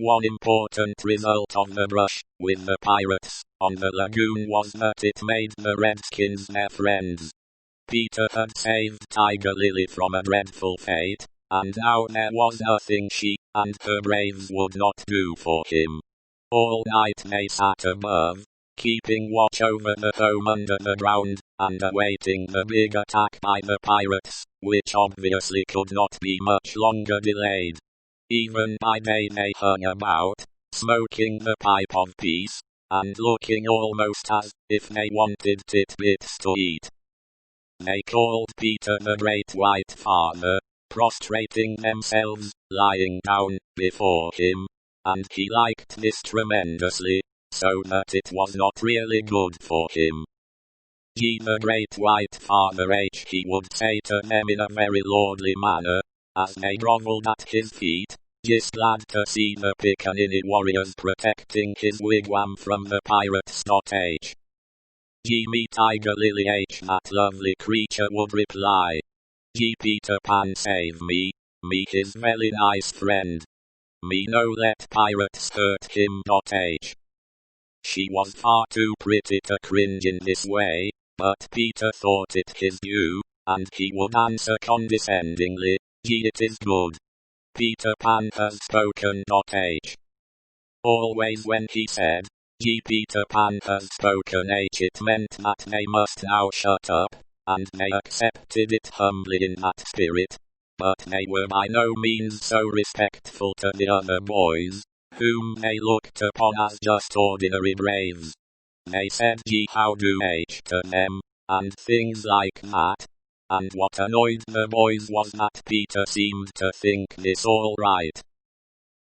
One important result of the brush with the pirates on the lagoon was that it made the Redskins their friends. Peter had saved Tiger Lily from a dreadful fate, and now there was nothing she and her braves would not do for him. All night they sat above, keeping watch over the home under the ground, and awaiting the big attack by the pirates, which obviously could not be much longer delayed. Even by day they hung about, smoking the pipe of peace, and looking almost as if they wanted titbits to eat. They called Peter the Great White Father, prostrating themselves, lying down before him, and he liked this tremendously, so that it was not really good for him. Ye the Great White Father H, he would say to them in a very lordly manner, as they grovelled at his feet, "Just glad to see the Pickaninny warriors protecting his wigwam from the pirates." H. Ye me Tiger Lily H, that lovely creature would reply. Ye Peter Pan save me his very nice friend. Me no let pirates hurt him. H. She was far too pretty to cringe in this way, but Peter thought it his due, and he would answer condescendingly, "Ye it is good. Peter Pan has spoken." H. Always when he said, "Ye Peter Pan has spoken," H, it meant that they must now shut up, and they accepted it humbly in that spirit, but they were by no means so respectful to the other boys, whom they looked upon as just ordinary braves. They said "Ye how do" H to them, and things like that, and what annoyed the boys was that Peter seemed to think this all right.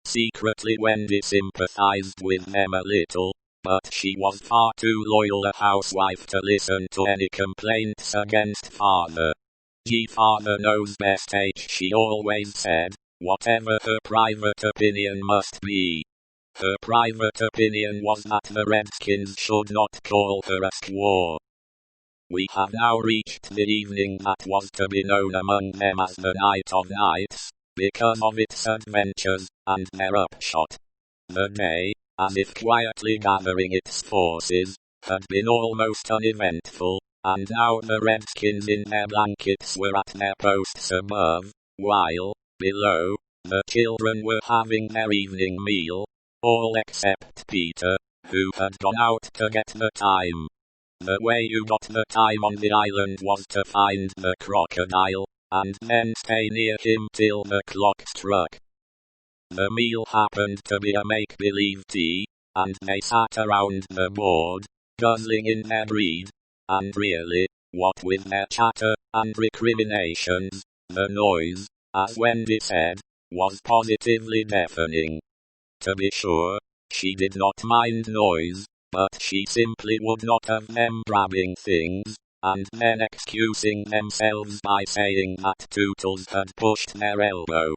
Secretly Wendy sympathized with them a little, but she was far too loyal a housewife to listen to any complaints against father. "Ye father knows best" H, she always said, whatever her private opinion must be. Her private opinion was that the Redskins should not call her a squaw. We have now reached the evening that was to be known among them as the Night of Nights, because of its adventures, and their upshot. The day, as if quietly gathering its forces, had been almost uneventful, and now the Redskins in their blankets were at their posts above, while, below, the children were having their evening meal, all except Peter, who had gone out to get the time. The way you got the time on the island was to find the crocodile, and then stay near him till the clock struck. The meal happened to be a make-believe tea, and they sat around the board, guzzling in their greed, and really, what with their chatter and recriminations, the noise, as Wendy said, was positively deafening. To be sure, she did not mind noise, but she simply would not have them grabbing things, and then excusing themselves by saying that Tootles had pushed their elbow.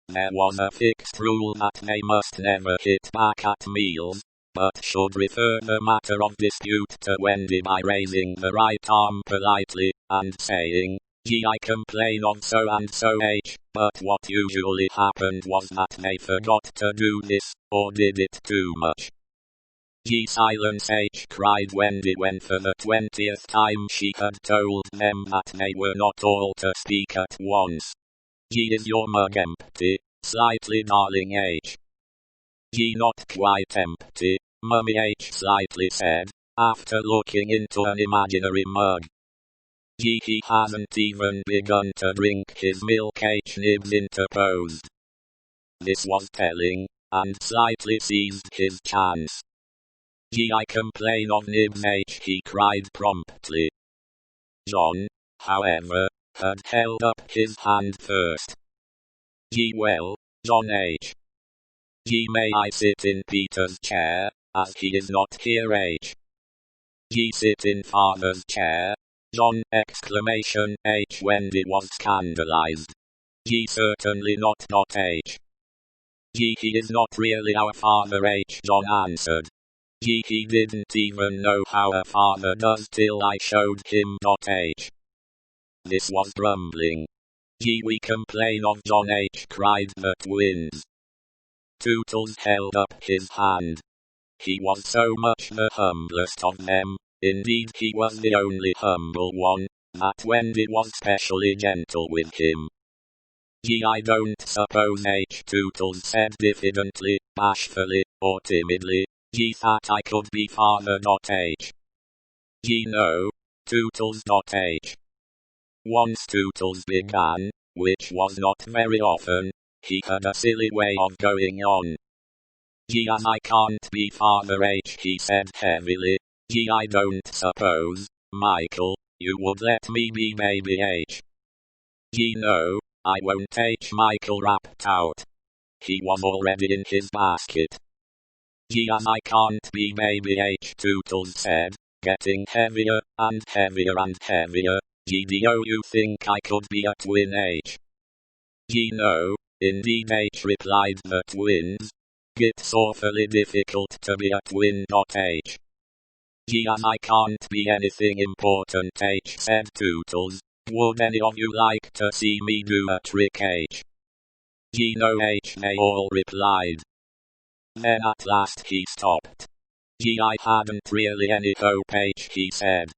There was a fixed rule that they must never hit back at meals, but should refer the matter of dispute to Wendy by raising the right arm politely, and saying, "Ye I complain of so and so H," but what usually happened was that they forgot to do this, or did it too much. "Ye silence H," cried Wendy when for the 20th time she had told them that they were not all to speak at once. "Ye is your mug empty, slightly darling H?" "Ye not quite empty," Mummy H slightly said, after looking into an imaginary mug. "Ye he hasn't even begun to drink his milk," H Nibs interposed. This was telling, and slightly seized his chance. "Ye I complain of Nibs H," he cried promptly. John, however, had held up his hand first. "Ye well, John H. Ye may I sit in Peter's chair, as he is not here H." "Ye sit in father's chair, John!" exclamation H. Wendy was scandalized. "Ye certainly not H. Ye he is not really our father H. John answered. "Ye he didn't even know how a father does till I showed him H." This was grumbling. "Ye we complain of John H. cried the twins. Tootles held up his hand. He was so much the humblest of them, indeed he was the only humble one, that Wendy was specially gentle with him. I don't suppose H. Tootles said diffidently, bashfully, or timidly, that I could be father. H. No, Tootles. H. Once Tootles began, which was not very often, he had a silly way of going on. As I can't be father H, he said heavily, I don't suppose, Michael, you would let me be baby H. No, I won't. H. Michael rapped out. He was already in his basket. As I can't be baby H, Tootles said, getting heavier and heavier and heavier. Do you think I could be a twin H? No, indeed H, replied the twins. It's awfully difficult to be a twin. H. As I can't be anything important H, said Tootles. Would any of you like to see me do a trick H? No H, they all replied. Then at last he stopped. I hadn't really any hope H, he said.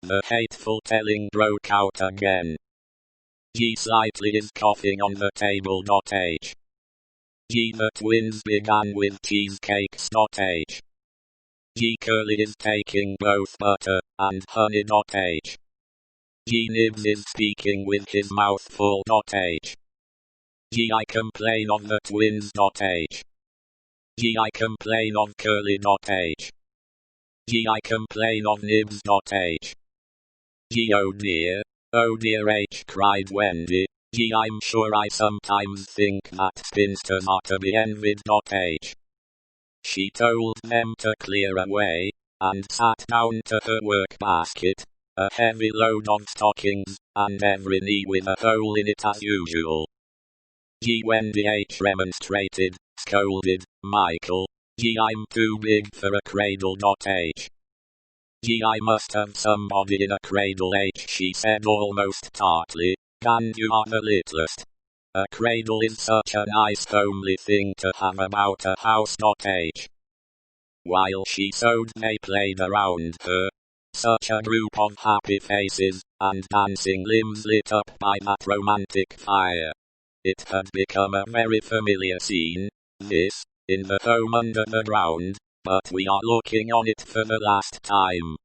The hateful telling broke out again. Slightly is coughing on the table. H. The twins began with cheesecakes. H. Curly is taking both butter and honey. H. Nibs is speaking with his mouth full. H. I complain of the twins. H. I complain of Curly. H. I complain of Nibs. H. Oh dear H, cried Wendy. I'm sure I sometimes think that spinsters are to be envied. H. She told them to clear away, and sat down to her work basket, a heavy load of stockings, and every knee with a hole in it as usual. Wendy H remonstrated, scolded, Michael, I'm too big for a cradle. H. I must have somebody in a cradle H, she said almost tartly, and you are the littlest. A cradle is such a nice homely thing to have about a house. H. While she sewed they played around her. Such a group of happy faces, and dancing limbs lit up by that romantic fire. It had become a very familiar scene, this, in the home under the ground, but we are looking on it for the last time.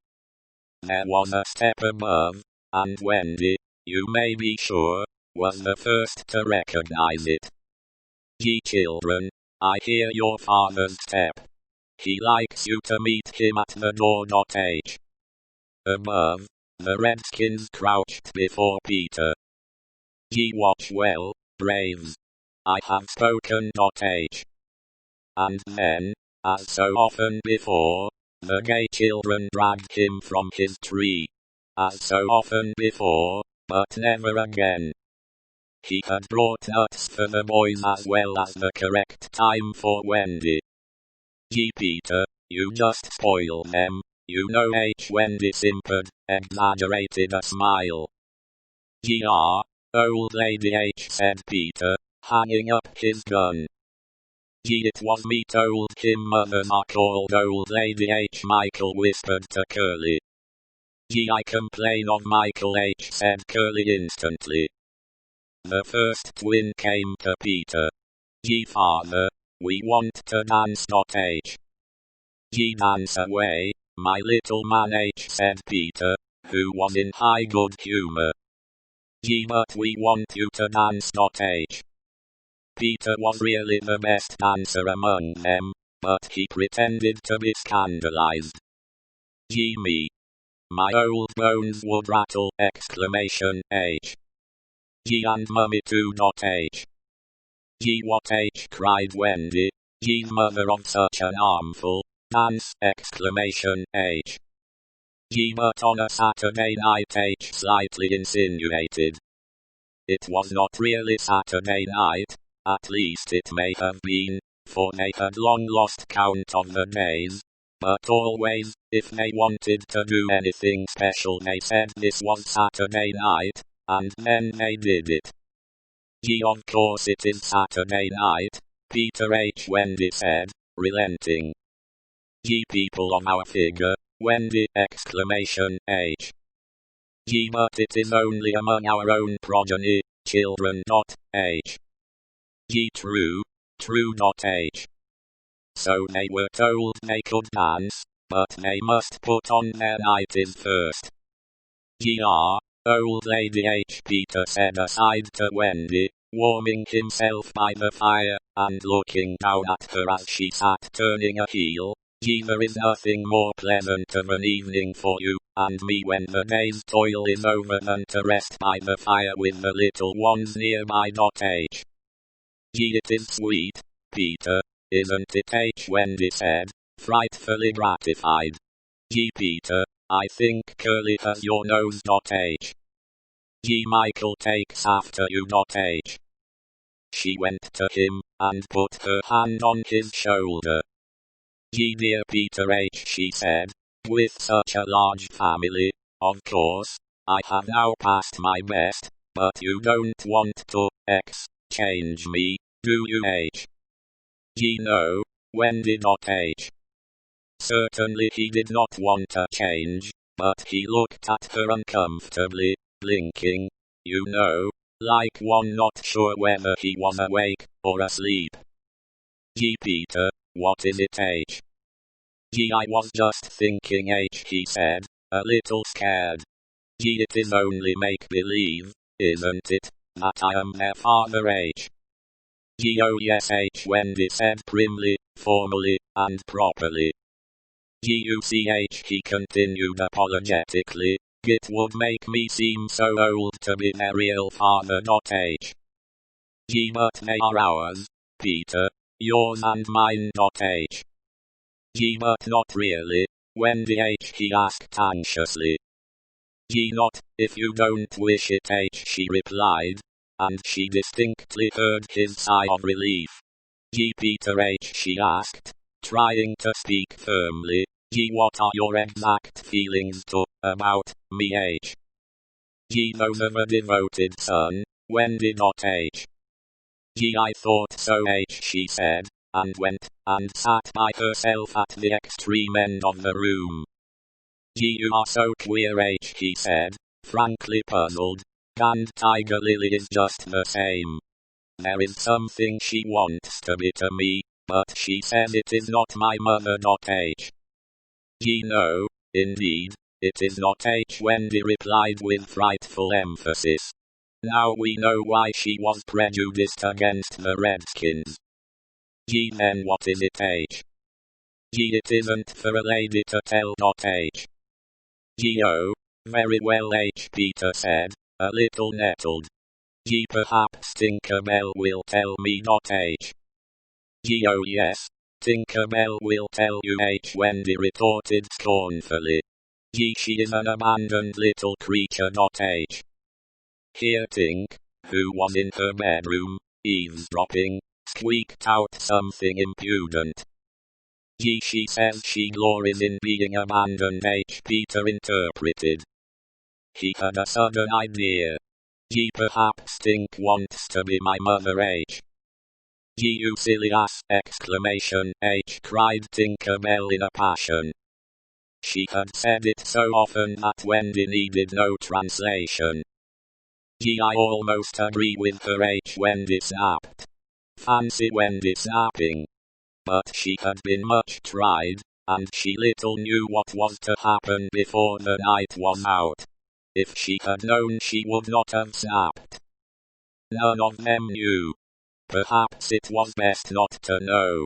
There was a step above, and Wendy, you may be sure, was the first to recognize it. Children, I hear your father's step. He likes you to meet him at the door. H. Above, the redskins crouched before Peter. Watch well, braves. I have spoken. H. And then, as so often before, the gay children dragged him from his tree. As so often before, but never again. He had brought nuts for the boys as well as the correct time for Wendy. Peter, you just spoil them, you know. H. Wendy simpered, exaggerated a smile. Old lady H, said Peter, hanging up his gun. It was me told him mothers are called old lady H, Michael whispered to Curly. I complain of Michael H, said Curly instantly. The first twin came to Peter. Father, we want to dance. H. Dance away, my little man H, said Peter, who was in high good humor. But we want you to dance. H. Peter was really the best dancer among them, but he pretended to be scandalized. Me. My old bones would rattle! Exclamation H. And mummy too. H. What H, cried Wendy, mother of such an armful, dance! Exclamation H. But on a Saturday night H slightly insinuated. It was not really Saturday night, at least it may have been, for they had long lost count of the days, but always, if they wanted to do anything special they said this was Saturday night, and then they did it. Of course it is Saturday night, Peter H. Wendy said, relenting. Ye people of our figure, Wendy! H. Ye but it is only among our own progeny, children. H. Ye true. H. So they were told they could dance, but they must put on their nighties first. Ye are, old lady H. Peter said aside to Wendy, warming himself by the fire, and looking down at her as she sat turning a heel. Ye, there is nothing more pleasant of an evening for you and me when the day's toil is over than to rest by the fire with the little ones nearby. H. Ye, it is sweet, Peter, isn't it? H. Wendy said, frightfully gratified. Ye, Peter, I think Curly has your nose. H. Ye, Michael takes after you. H. She went to him, and put her hand on his shoulder. Ye dear Peter H. she said, with such a large family, of course, I have now passed my best, but you don't want to exchange me, do you H? Ye no, Wendy. H. Certainly he did not want a change, but he looked at her uncomfortably, blinking, you know, like one not sure whether he was awake or asleep. Ye Peter, what is it H? Ye, I was just thinking H. he said, a little scared. Ye, it is only make-believe, isn't it, that I am their father H? Ye, oh yes H. Wendy said primly, formally, and properly. Ye, you see H. he continued apologetically, it would make me seem so old to be their real father. H. Ye, but they are ours, Peter, yours and mine. H. Ye, but not really, Wendy H. he asked anxiously. Ye, not, if you don't wish it H. she replied, and she distinctly heard his sigh of relief. Ye Peter H. she asked, trying to speak firmly, ye, what are your exact feelings about me H? Ye, those of a devoted son, Wendy. H. Ye, I thought so H. she said, and went, and sat by herself at the extreme end of the room. Ye, you are so queer H. he said, frankly puzzled, and Tiger Lily is just the same. There is something she wants to be to me, but she says it is not my mother. H. Ye no, indeed, it is not H. Wendy replied with frightful emphasis. Now we know why she was prejudiced against the Redskins. Ye, then what is it H? Ye, it isn't for a lady to tell. H. Ye, oh, very well H. Peter said, a little nettled. Ye, perhaps Tinkerbell will tell me. H. Ye, oh yes, Tinkerbell will tell you H. Wendy retorted scornfully. Ye, she is an abandoned little creature. H. Here Tink, who was in her bedroom, eavesdropping, squeaked out something impudent. Ye, she says she glories in being abandoned H. Peter interpreted. He had a sudden idea. Ye, perhaps Tink wants to be my mother H. Ye, you silly ass! Exclamation H. cried Tinkerbell in a passion. She had said it so often that Wendy needed no translation. Ye, I almost agree with her H. Wendy snapped. Fancy Wendy snapping. But she had been much tried, and she little knew what was to happen before the night was out. If she had known, she would not have snapped. None of them knew. Perhaps it was best not to know.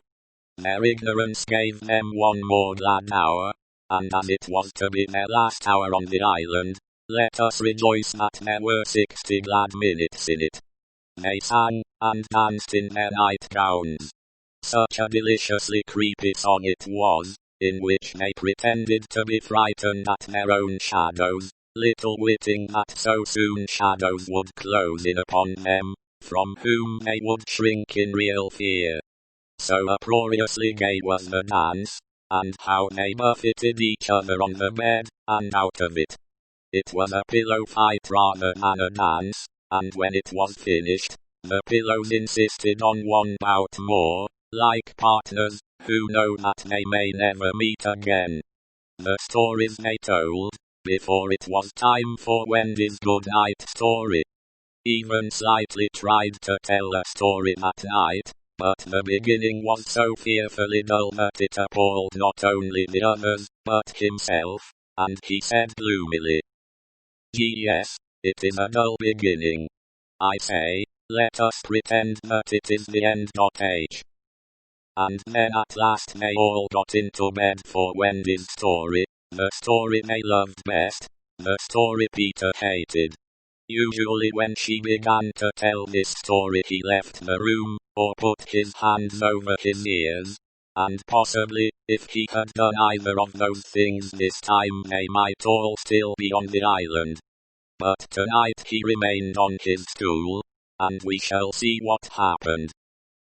Their ignorance gave them one more glad hour, and as it was to be their last hour on the island, let us rejoice that there were 60 glad minutes in it. They sang, and danced in their nightgowns. Such a deliciously creepy song it was, in which they pretended to be frightened at their own shadows, little witting that so soon shadows would close in upon them, from whom they would shrink in real fear. So uproariously gay was the dance, and how they buffeted each other on the bed, and out of it. It was a pillow fight rather than a dance, and when it was finished, The pillows insisted on one bout more, like partners, who know that they may never meet again. The stories they told, before it was time for Wendy's good-night story. Even slightly tried to tell a story that night, but the beginning was so fearfully dull that it appalled not only the others, but himself, and he said gloomily, "Yes, it is a dull beginning. I say, let us pretend that it is the end. H." And then at last they all got into bed for Wendy's story, the story they loved best, the story Peter hated. Usually when she began to tell this story he left the room, or put his hands over his ears, and possibly, if he had done either of those things this time they might all still be on the island. But tonight he remained on his stool, and we shall see what happened.